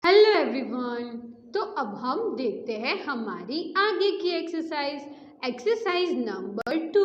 Hello everyone. तो अब हम देखते हैं हमारी आगे की exercise number 2,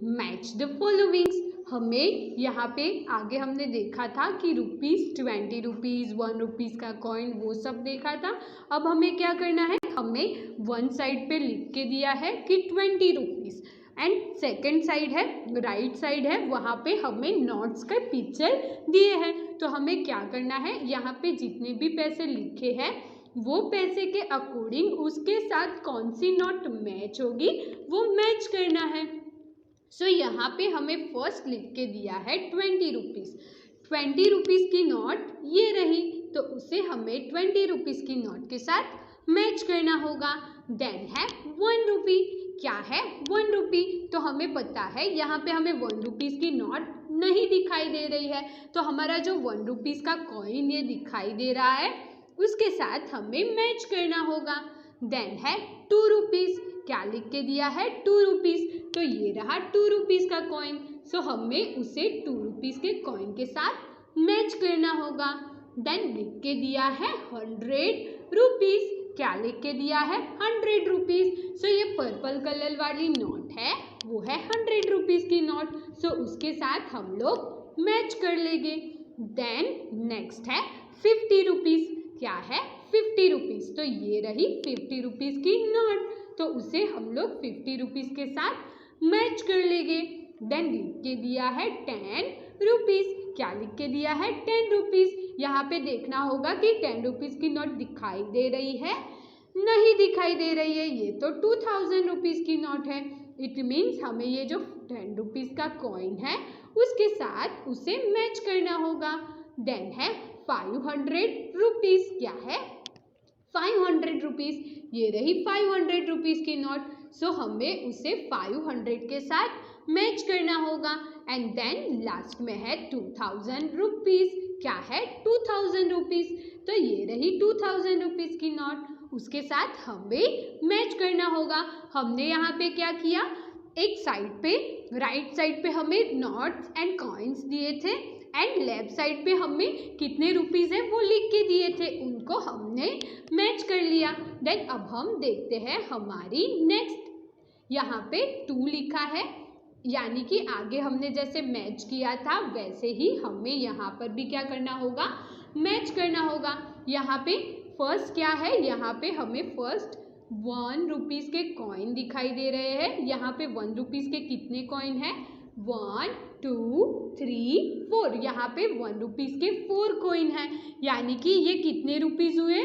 match the followings. हमें यहाँ पे आगे हमने देखा था कि रुपीज़, 20 रुपीज़, 1 रुपीज़ का कॉइन, वो सब देखा था। अब हमें क्या करना है, हमें वन साइड पे लिख के दिया है कि 20 रुपीज़ एंड सेकेंड साइड है, राइट साइड है, वहाँ पे हमें नोट्स का पिक्चर दिए हैं। तो हमें क्या करना है, यहाँ पे जितने भी पैसे लिखे हैं वो पैसे के अकॉर्डिंग उसके साथ कौन सी नोट मैच होगी वो मैच करना है। सो यहाँ पे हमें फर्स्ट लिख के दिया है 20 रुपीज़। 20 रुपीज़ की नोट ये रही, तो उसे हमें 20 रुपीज़ की नोट के साथ मैच करना होगा। देन है 1 रुपी। क्या है 1 रुपी, तो हमें पता है यहाँ पे हमें 1 रुपीज़ की नोट नहीं दिखाई दे रही है, तो हमारा जो 1 रुपीज़ का कॉइन ये दिखाई दे रहा है उसके साथ हमें मैच करना होगा। देन है 2 रुपीज़। क्या लिख के दिया है 2 रुपीज़, तो ये रहा 2 रुपीज़ का कॉइन। सो हमें उसे 2 रुपीज़ के कॉइन के साथ मैच करना होगा। देन लिख के दिया है 100 रुपीज़। क्या लिख के दिया है 100 रुपीज़। सो ये पर्पल कलर वाली नोट है, वो है 100 रुपीज़ की नोट। सो उसके साथ हम लोग मैच कर लेंगे। देन नेक्स्ट है 50 रुपीज़। क्या है 50 रुपीज़, तो ये रही 50 रुपीज़ की नोट, तो उसे हम लोग 50 रुपीज़ के साथ मैच कर लेंगे। देन लिख के दिया है 10 रुपीज़। क्या लिख के दिया है 10 रुपीज़। यहाँ पे देखना होगा कि 10 रुपीज़ की नोट दिखाई दे रही है, नहीं दिखाई दे रही है, ये तो 2000 रुपीज़ की नोट है। इट मीन्स हमें ये जो 10 रुपीज़ का कॉइन है उसके साथ उसे मैच करना होगा। देन है 500 रुपीज़। क्या है 500 रुपीज़, ये रही 500 रुपीज़ की नोट। सो हमें उसे 500 के साथ मैच करना होगा। एंड देन लास्ट में है 2000 रुपीज़। क्या है 2000 रुपीज़, तो ये रही 2000 रुपीज़ की नोट, उसके साथ हमें मैच करना होगा। हमने यहाँ पे क्या किया, एक साइड पे, राइट साइड पे हमें नोट्स एंड कॉइन्स दिए थे एंड लेफ्ट साइड पे हमें कितने रुपीज़ है वो लिख के दिए थे, उनको हमने मैच कर लिया। देन अब हम देखते हैं हमारी नेक्स्ट। यहाँ पे 2 लिखा है, यानी कि आगे हमने जैसे मैच किया था वैसे ही हमें यहाँ पर भी क्या करना होगा, मैच करना होगा। यहाँ पे फर्स्ट क्या है, यहाँ पे हमें फर्स्ट 1 रुपीज़ के कॉइन दिखाई दे रहे हैं। यहाँ पे 1 रुपीज़ के कितने कॉइन हैं, 1 2 3 4। यहाँ पे 1 रुपीज़ के 4 कॉइन हैं, यानी कि ये कितने रुपीज़ हुए,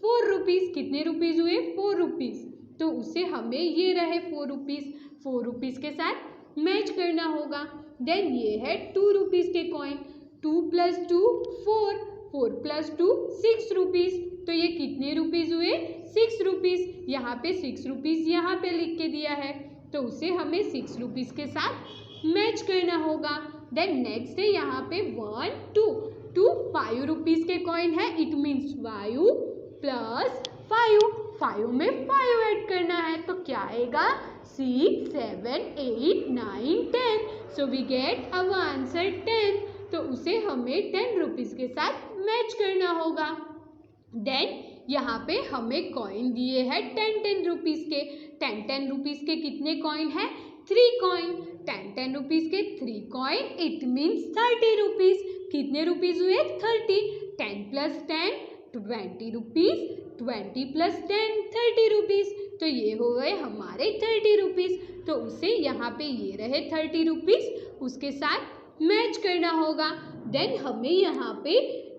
4 रुपीज़। कितने रुपीज़ हुए, 4 रुपीज़, तो उसे हमें ये रहे 4 रुपीज़, 4 रुपीज़ के साथ मैच करना होगा। देन ये है 2 रुपीज़ के कॉइन, 2 + 2 4, 4 + 2 6 रुपीज़, तो ये कितने रुपीज़ हुए, 6 रुपीज़। यहाँ पे 6 रुपीज़ यहाँ पे लिख के दिया है, तो उसे हमें 6 रुपीज़ के साथ मैच करना होगा। देन नेक्स्ट है यहाँ पे 1 2 5 रुपीज़ के कॉइन है, इट मीन्स 5 + 5, 5 में 5 ऐड करना है, तो क्या आएगा 6 7 8 9 10। So we get our answer 10, तो उसे हमें 10 रुपीज़ के साथ मैच करना होगा। देन यहाँ पे हमें कॉइन दिए हैं 10 रुपीज़ के। 10 रुपीज़ के कितने कॉइन हैं, 3 कॉइन। 10 रुपीज़ के 3 कॉइन, इट मीन्स 30 रुपीज़। कितने रुपीज़ हुए, 30। 10 + 10 20 रुपीज़, 20 + 10 30 रुपीज़, तो ये हो गए हमारे 30 रुपीज़। तो उसे यहाँ पे ये रहे 30 रुपीज़, उसके साथ मैच करना होगा। देन हमें यहाँ पे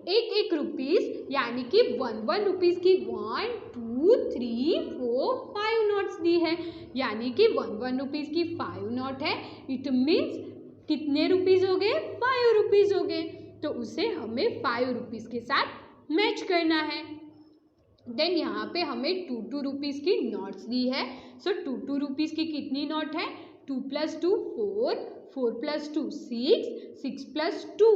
1 रुपीज़, यानी कि 1 रुपीज़ की 1 2 3 4 5 नोट्स दी है, यानी कि 1 रुपीज़ की 5 नोट है। इट मीन्स कितने रुपीज़ हो गए, 5 रुपीज़ हो गए, तो उसे हमें 5 रुपीज़ के साथ मैच करना है। देन यहाँ पे हमें 2 रुपीज़ की नोट्स दी है। सो 2 रुपीज़ की कितनी नोट है, 2 + 2 4, 4 + 2 6, 6 + 2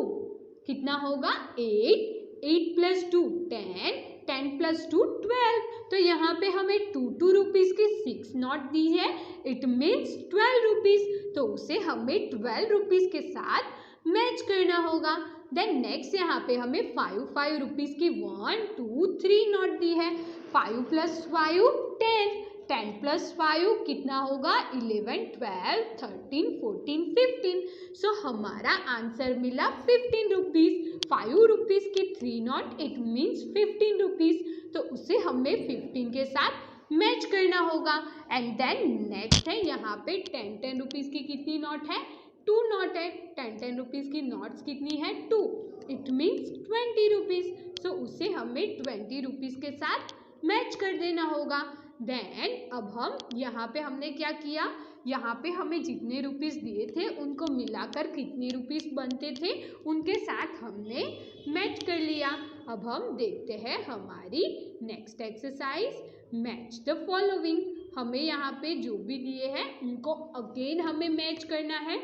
कितना होगा, 8, 8 + 2 10, 10 + 2 12। तो यहाँ पे हमें 2 रुपीज़ की 6 नोट दी है, इट मीन्स 12 रुपीज़, तो उसे हमें 12 रुपीज़ के साथ मैच करना होगा। देन नेक्स्ट यहाँ पे हमें 5 रुपीज़ की 1 2 3 नोट दी है। 5 + 5 10, 10 + 5 कितना होगा 11 12 13 14 15। सो हमारा आंसर मिला 15 रुपीज़। 5 रुपीज़ की 3 नोट इट मीन्स 15 रुपीज़, तो उसे हमें 15 के साथ मैच करना होगा। एंड देन नेक्स्ट है यहाँ पे 10 रुपीज़ की कितनी नोट है 2 नोट है। 10 रुपीज़ की नोट्स कितनी है 2, इट मीन्स 20 रुपीज़। सो उसे हमें 20 रुपीज़ के साथ मैच कर देना होगा। देन अब हम यहाँ पे हमने क्या किया, यहाँ पे हमें जितने रुपीज़ दिए थे उनको मिलाकर कितने रुपीज़ बनते थे उनके साथ हमने मैच कर लिया। अब हम देखते हैं हमारी next exercise, match the following. हमें यहाँ पे जो भी दिए हैं उनको अगेन हमें मैच करना है।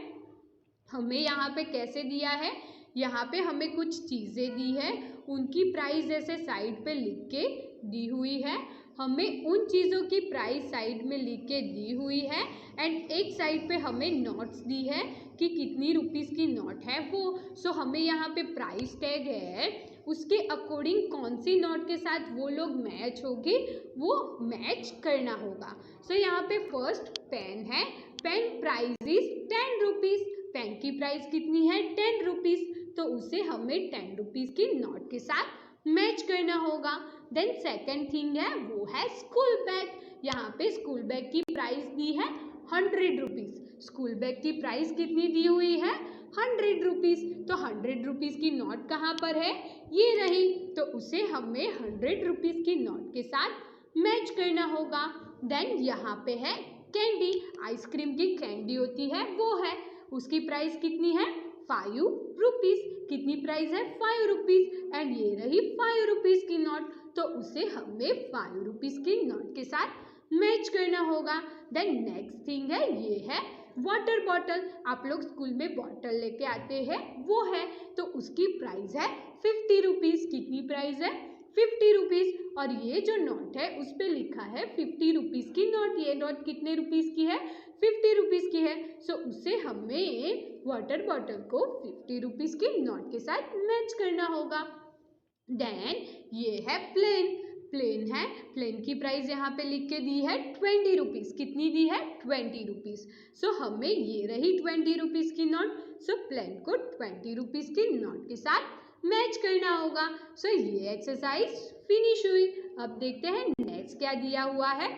हमें यहाँ पे कैसे दिया है, यहाँ पे हमें कुछ चीज़ें दी है, उनकी प्राइस ऐसे साइड पे लिख के दी हुई है। हमें उन चीज़ों की प्राइस साइड में लिख के दी हुई है एंड एक साइड पे हमें नोट्स दी है कि कितनी रुपीज़ की नोट है वो। सो हमें यहाँ पे प्राइस टैग है, उसके अकॉर्डिंग कौन सी नोट के साथ वो लोग मैच होगी वो मैच करना होगा। सो यहाँ पे फर्स्ट पेन है, pen price is 10 rupees. Pen की प्राइस कितनी है 10 रुपीज़, तो उसे हमें 10 रुपीज़ की नोट के साथ मैच करना होगा। देन सेकेंड थिंग है वो है स्कूल बैग। यहाँ पे स्कूल बैग की प्राइस दी है 100 रुपीज़। स्कूल बैग की प्राइस कितनी दी हुई है 100 रुपीज़, तो 100 रुपीज़ की नोट कहाँ पर है ये रही, तो उसे हमें 100 रुपीज़ की नोट के साथ मैच करना होगा। देन यहाँ पे है कैंडी, आइसक्रीम की कैंडी होती है वो है, उसकी प्राइस कितनी है 5 रुपीज़। कितनी प्राइस है 5 रुपीज़ एंड ये रही 5 रुपीज़ की नोट, तो उसे हमें 5 रुपीज़ की नोट के साथ मैच करना होगा। देन नेक्स्ट थिंग है ये है वाटर बॉटल। आप लोग स्कूल में बॉटल लेके आते हैं वो है, तो उसकी प्राइस है 50 रुपीज़। कितनी प्राइस है 50 रुपीज़, और ये जो नोट है उस पर लिखा है 50 रुपीज़ की नोट। ये नोट कितने रुपीज़ की है 50 रुपीज़ की है। सो उसे हमें वाटर बॉटल को 50 रुपीज़ की नोट के साथ मैच करना होगा। देन ये है प्लेन, प्लेन है, प्लेन की प्राइस यहाँ पे लिख के दी है 20 रुपीज़। कितनी दी है 20 रुपीज़। सो हमें ये रही 20 रुपीज़ की नोट, सो प्लेन को 20 रुपीज़ की नोट के साथ मैच करना होगा। सो ये एक्सरसाइज फिनिश हुई। अब देखते हैं नेक्स्ट क्या दिया हुआ है।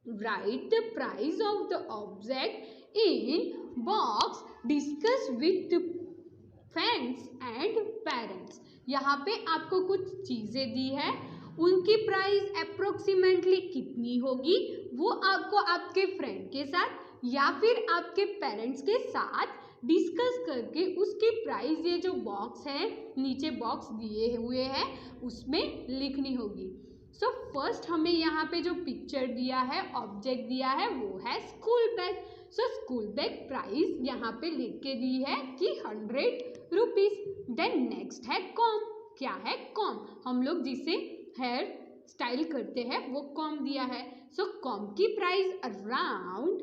Right the price of the object in box, discuss with friends and parents. यहाँ पे आपको कुछ चीज़ें दी है, उनकी प्राइस अप्रोक्सीमेटली कितनी होगी वो आपको आपके फ्रेंड के साथ या फिर आपके पेरेंट्स के साथ डिस्कस करके उसकी प्राइस, ये जो बॉक्स है नीचे बॉक्स दिए हुए हैं उसमें लिखनी होगी। सो फर्स्ट हमें यहाँ पे जो पिक्चर दिया है, ऑब्जेक्ट दिया है वो है school bag. So school bag price यहाँ पे लिख के दी है कि 100 रुपीज़। देन नेक्स्ट है कॉम। क्या है कॉम, हम लोग जिसे हेयर स्टाइल करते हैं वो कॉम दिया है। सो कॉम की प्राइस अराउंड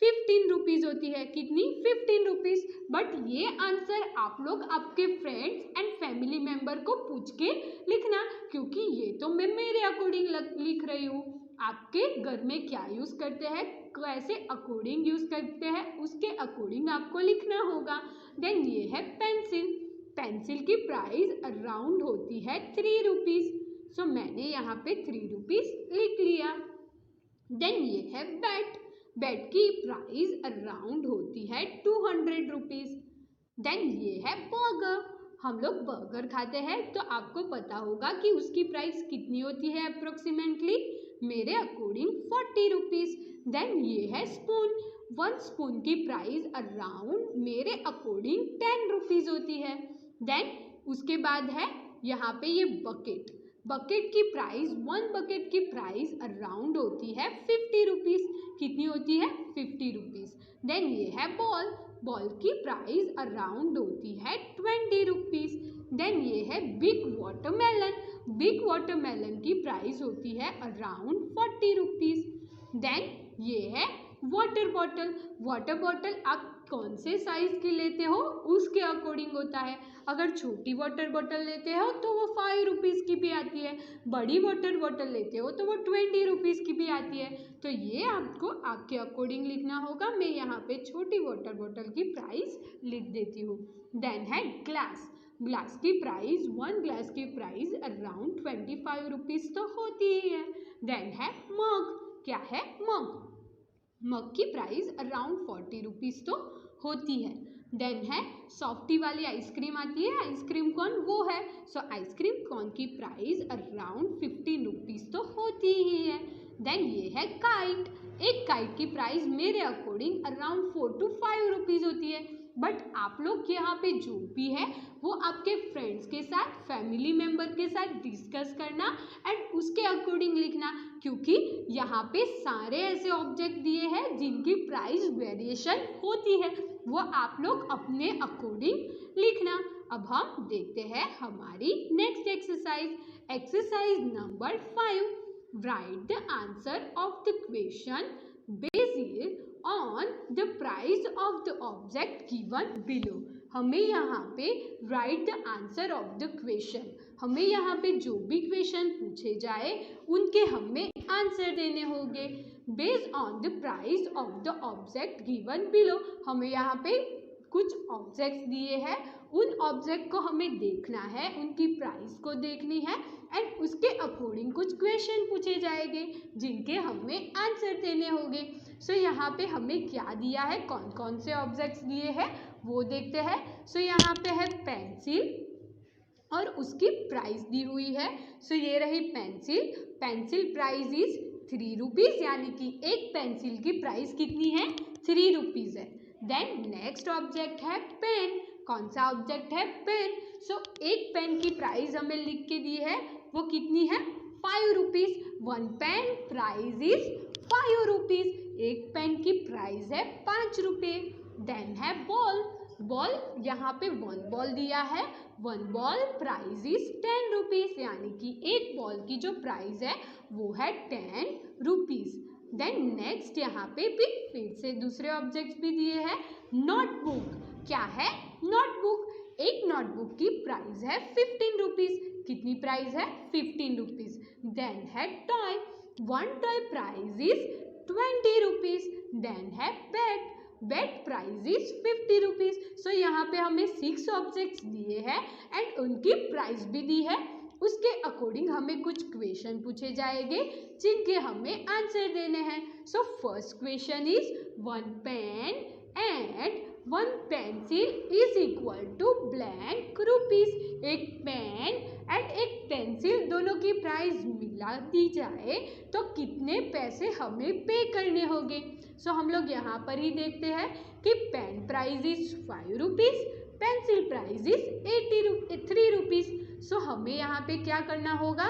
15 रुपीज़ होती है। कितनी 15 रुपीज़। बट ये आंसर आप लोग आपके फ्रेंड्स एंड फैमिली मेम्बर को पूछ के लिखना, क्योंकि ये तो मैं मेरे अकॉर्डिंग लिख रही हूँ। आपके घर में क्या यूज़ करते हैं, कैसे अकॉर्डिंग यूज़ करते हैं, उसके अकॉर्डिंग आपको लिखना होगा। देन ये है पेंसिल, पेंसिल की प्राइस अराउंड होती है 3 रुपीज़। सो मैंने यहाँ पे 3 रुपीज़ लिख लिया। देन ये है बैट, बैट की प्राइस अराउंड होती है 200 रुपीज़। देन ये है बर्गर, हम लोग बर्गर खाते हैं तो आपको पता होगा कि उसकी प्राइस कितनी होती है अप्रोक्सीमेटली, मेरे अकॉर्डिंग 40 रुपीज़। देन ये है स्पून, 1 स्पून की प्राइस अराउंड मेरे अकॉर्डिंग 10 रुपीज़ होती है। देन उसके बाद है यहाँ पे ये बकेट, बकेट की प्राइस 1 बकेट की प्राइस अराउंड होती है 50 रुपीज़। कितनी होती है 50 रुपीज़। देन ये है बॉल, बॉल की प्राइस अराउंड होती है 20 रुपीज़। देन ये है बिग वाटरमेलन, बिग वाटरमेलन की प्राइस होती है अराउंड 40 रुपीज़। देन ये है वाटर बॉटल, वाटर बॉटल आप कौन से साइज की लेते हो उसके अकॉर्डिंग होता है। अगर छोटी वाटर बॉटल लेते हो तो वो 5 रुपीज़ की भी आती है, बड़ी वाटर बॉटल लेते हो तो वो 20 रुपीज़ की भी आती है। तो ये आपको आपके अकॉर्डिंग लिखना होगा। मैं यहाँ पे छोटी वाटर बॉटल की प्राइस लिख देती हूँ। देन है ग्लास। ग्लास की प्राइस, 1 ग्लास की प्राइस अराउंड 25 रुपीज़ तो होती ही है। देन है मग। क्या है मग? मग की प्राइस अराउंड 40 रुपीज़ तो होती है। देन है सॉफ्टी वाली आइसक्रीम आती है, आइसक्रीम कॉर्न, वो है। सो आइसक्रीम कॉर्न की प्राइस अराउंड 15 रुपीज़ तो होती ही है। देन ये है काइट। एक काइट की प्राइस मेरे अकॉर्डिंग अराउंड 4 to 5 रुपीज़ होती है। बट आप लोग यहाँ पे जो भी है वो आपके फ्रेंड्स के साथ, फैमिली मेम्बर के साथ डिस्कस करना एंड उसके अकॉर्डिंग लिखना, क्योंकि यहाँ पे सारे ऐसे ऑब्जेक्ट दिए हैं जिनकी प्राइस वेरिएशन होती है, वो आप लोग अपने अकॉर्डिंग लिखना। अब हम देखते हैं हमारी next exercise. Exercise number 5। Right the answer of the question based on the price of the object given below. हमें यहाँ पे right the answer of the question, हमें यहाँ पे जो भी क्वेश्चन पूछे जाए उनके हमें आंसर देने होंगे based on the price of the object given below. हमें यहाँ पे कुछ ऑब्जेक्ट्स दिए हैं, उन ऑब्जेक्ट को हमें देखना है, उनकी प्राइस को देखनी है एंड उसके अकॉर्डिंग कुछ क्वेश्चन पूछे जाएंगे जिनके हमें आंसर देने होंगे। सो यहाँ पे हमें क्या दिया है, कौन कौन से ऑब्जेक्ट्स दिए हैं वो देखते हैं। सो यहाँ पे है पेंसिल और उसकी प्राइस दी हुई है। सो ये रही pencil. Pencil price is 3 rupees, यानी कि एक पेंसिल की प्राइस कितनी है? 3 रुपीज़ है। देन नेक्स्ट ऑब्जेक्ट है पेन। कौन सा ऑब्जेक्ट है? पेन। सो एक पेन की प्राइस हमें लिख के दी है, वो कितनी है? 5 rupees. 1 pen price is 5 rupees. एक पेन की प्राइस है 5 रुपये। देन है बॉल। बॉल, यहाँ पे 1 बॉल दिया है, 1 बॉल प्राइस इज 10 रुपीज़, यानी कि एक बॉल की जो प्राइस है वो है 10 रुपीज़। देन नेक्स्ट यहाँ पे भी फिर से दूसरे ऑब्जेक्ट्स भी दिए हैं। नोटबुक। क्या है? नोटबुक। एक नोटबुक की प्राइस है 15 रुपीज़। कितनी प्राइस है? 15 रुपीज़। देन है toy. 1 toy price is 20 rupees. Then है bed. Bed price is 50 rupees. So यहाँ पे हमें 6 ऑब्जेक्ट्स दिए हैं एंड उनकी प्राइस भी दी है, उसके अकॉर्डिंग हमें कुछ क्वेश्चन पूछे जाएंगे जिनके हमें आंसर देने हैं। So first question is 1 pen and 1 pencil is equal to blank rupees. एक पेन एंड एक पेंसिल दोनों की प्राइस मिला दी जाए तो कितने पैसे हमें पे करने होंगे। सो हम लोग यहाँ पर ही देखते हैं कि pen price is 5 rupees, pencil price is 3 rupees. So हमें यहाँ पे क्या करना होगा?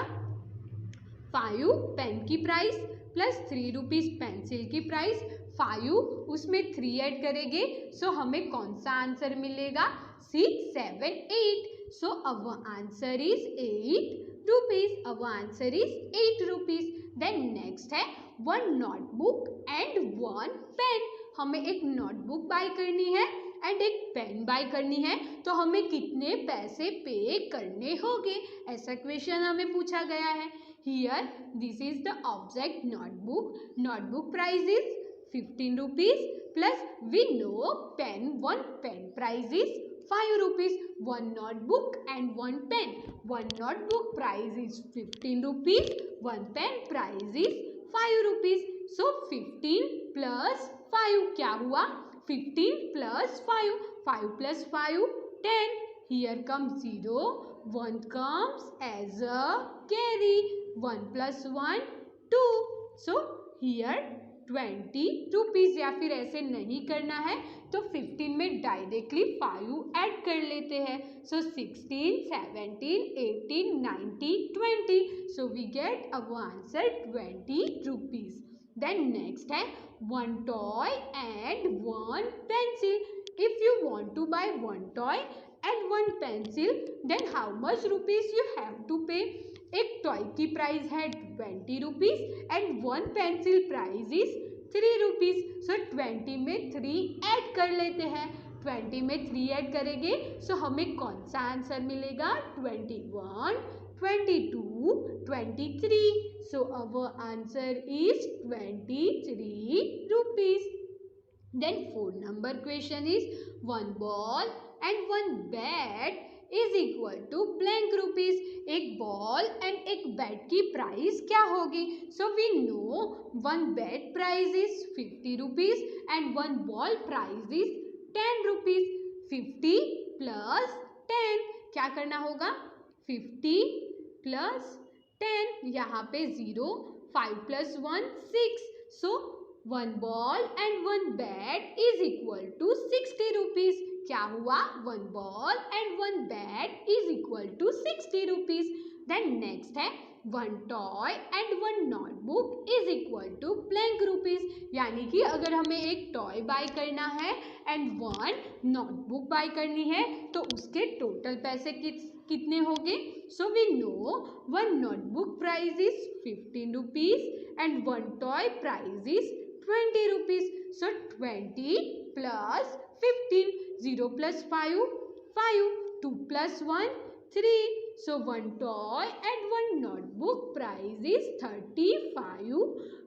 5 पेन की प्राइस प्लस 3 रुपीज़ पेंसिल की प्राइस, 5 उसमें 3 ऐड करेंगे। सो हमें कौन सा आंसर मिलेगा? 6, 7, 8। So our answer is 8 rupees. Our answer is 8 rupees. Then next है 1 नोटबुक एंड 1 पेन। हमें एक नोटबुक बाय करनी है एंड एक पेन बाय करनी है, तो हमें कितने पैसे पे करने होंगे, ऐसा क्वेश्चन हमें पूछा गया है। Here this is the object notebook. Notebook price is 15 rupees plus we know pen, 1 pen price is 5 rupees. 1 notebook and 1 pen. 1 notebook price is 15 rupees. 1 pen price is 5 rupees. So 15 plus 5 क्या हुआ? 15 plus 5. 5 plus 5 10. Here comes 0. 1 comes as a carry. 1 plus 1 2. So here 20 rupees, या फिर ऐसे नहीं करना है तो 15 में डायरेक्टली 5 ऐड कर लेते हैं। So 16, 17, 18, 19, 20। So we get our answer 20 rupees. Then next है 1 toy and 1 pencil. If you want to buy 1 toy and 1 pencil then how much rupees you have to pay? एक टॉय की price है 20 rupees and 1 pencil price is 3 rupees. So 20 में 3 add कर लेते हैं। 20 में 3 add करेंगे सो हमें कौन सा आंसर मिलेगा? 21, 22, 23. So our answer is 23 rupees. Then 4 number question is 1 ball and 1 bat is equal to blank rupees. एक बॉल एंड एक बैट की प्राइस क्या होगी? So we know 1 bat price is 50 rupees and 1 ball price is 10 rupees. 50 plus 10 क्या करना होगा? 50 plus 10 यहाँ पे 0, 5 plus 1 6. So 1 ball and 1 bat is equal to 60 rupees. क्या हुआ? 1 ball and 1 bat is equal to 60 rupees. Then next है 1 toy and 1 notebook is equal to blank rupees. यानी कि अगर हमें एक टॉय बाय करना है एंड 1 नोटबुक बाय करनी है तो उसके टोटल पैसे कितने होंगे? So we know 1 notebook price is 15 rupees and 1 toy price is 20 rupees. So 20 plus 15. 0 plus 5, 5. 2 plus 1, 3. So 1 toy and 1 notebook price is 35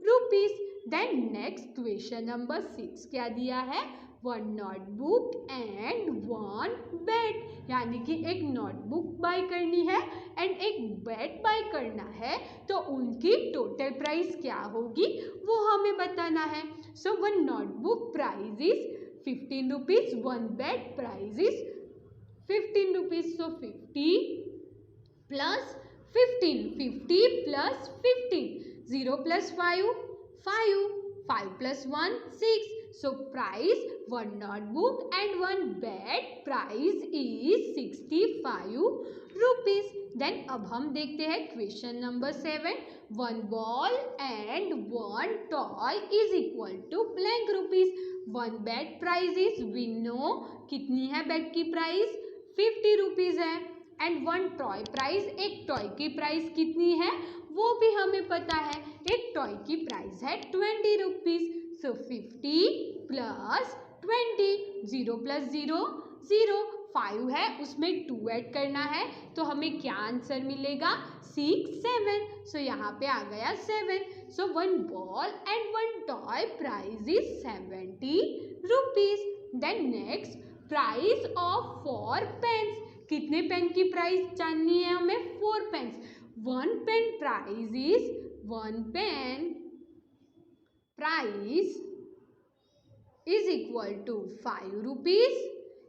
rupees. Then next question number 6 क्या दिया है? 1 notebook and 1 bat. यानी कि एक notebook bye करनी है and एक bat bye करना है तो उनकी टोटल प्राइस क्या होगी वो हमें बताना है. सो 1 notebook price is 15 rupees, 1 bat price is 15 rupees. So 50 plus 15, 50 plus 15. 0 plus 5, 5. 5 plus 1, 6. So price 1 notebook and 1 bat price is 65 rupees. Then अब हम देखते हैं question number 7. 1 ball and 1 toy is equal to blank rupees. 1 bat price is we know कितनी है bat की price? 50 rupees है and 1 toy price, एक toy की प्राइस कितनी है वो भी हमें पता है. एक टॉय की प्राइस है 20 रुपीज. सो 50 प्लस 20. 0 प्लस 0, 0. 5 है उसमें 2 ऐड करना है तो हमें क्या आंसर मिलेगा? 6, 7. सो यहाँ पे आ गया 7. So 1 ball and 1 toy price is 70 rupees. Then next price of 4 pens. कितने पेन की प्राइस जाननी है हमें? 4 pens. 1 pen price is 1 pen price is equal to 5 rupees.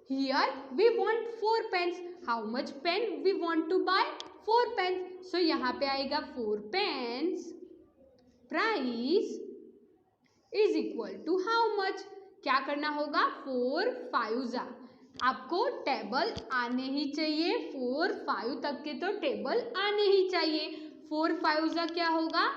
Here we want 4 pens. How much pen we want to buy? 4 pens. So यहाँ पे आएगा 4 pens price is equal to how much? क्या करना होगा? 4 5 आपको टेबल आने ही चाहिए. 4 5 तक के तो टेबल आने ही चाहिए. 4 5 क्या होगा?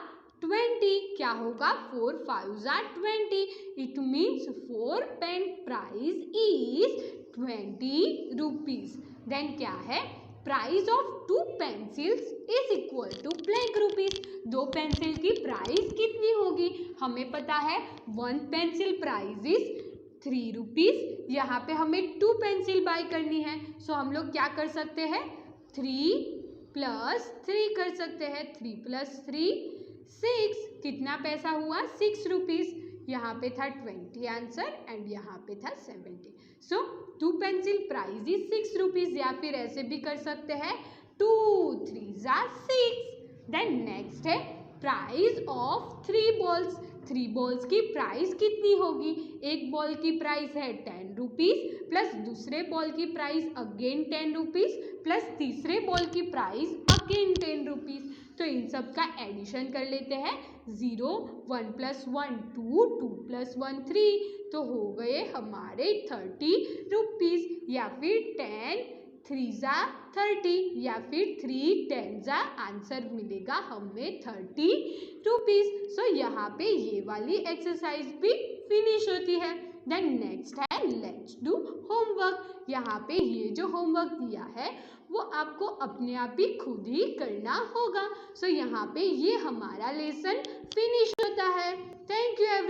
20. क्या होगा? 4 5 20. It means 4 pen price is 20 rupees. Then क्या है? Price of 2 pencils is equal to blank rupees. 2 pencil की प्राइस कितनी होगी? हमें पता है 1 पेंसिल प्राइस इज 3 रुपीज. यहाँ पे हमें 2 पेंसिल बाय करनी है सो हम लोग क्या कर सकते हैं? 3 प्लस 3 कर सकते हैं. 3 प्लस 3 6. कितना पैसा हुआ? 6 रुपीज. यहाँ पे था 20 आंसर एंड यहाँ पे था 70. सो 2 पेंसिल प्राइस इज 6 रुपीज. या फिर ऐसे भी कर सकते हैं 2 3 6. देन नेक्स्ट है प्राइस ऑफ 3 बॉल्स. 3 बॉल्स की प्राइस कितनी होगी? एक बॉल की प्राइस है 10 रुपीज प्लस दूसरे बॉल की प्राइस अगेन 10 रुपीज प्लस तीसरे बॉल की प्राइस अगेन 10 रुपीज. तो इन सब का एडिशन कर लेते हैं. 0 1 प्लस 1 2, 2 प्लस 1 3. तो हो गए हमारे 30 रुपीज. या फिर 10 3 30 या फिर 3 10 आंसर मिलेगा हमें 30 रुपीज. सो यहाँ पे ये वाली एक्सरसाइज भी फिनिश होती है. देन नेक्स्ट है लेट्स डू होमवर्क. यहाँ पे ये जो होमवर्क दिया है वो आपको अपने आप ही खुद ही करना होगा. सो यहाँ पे ये हमारा लेसन फिनिश होता है. Thank you.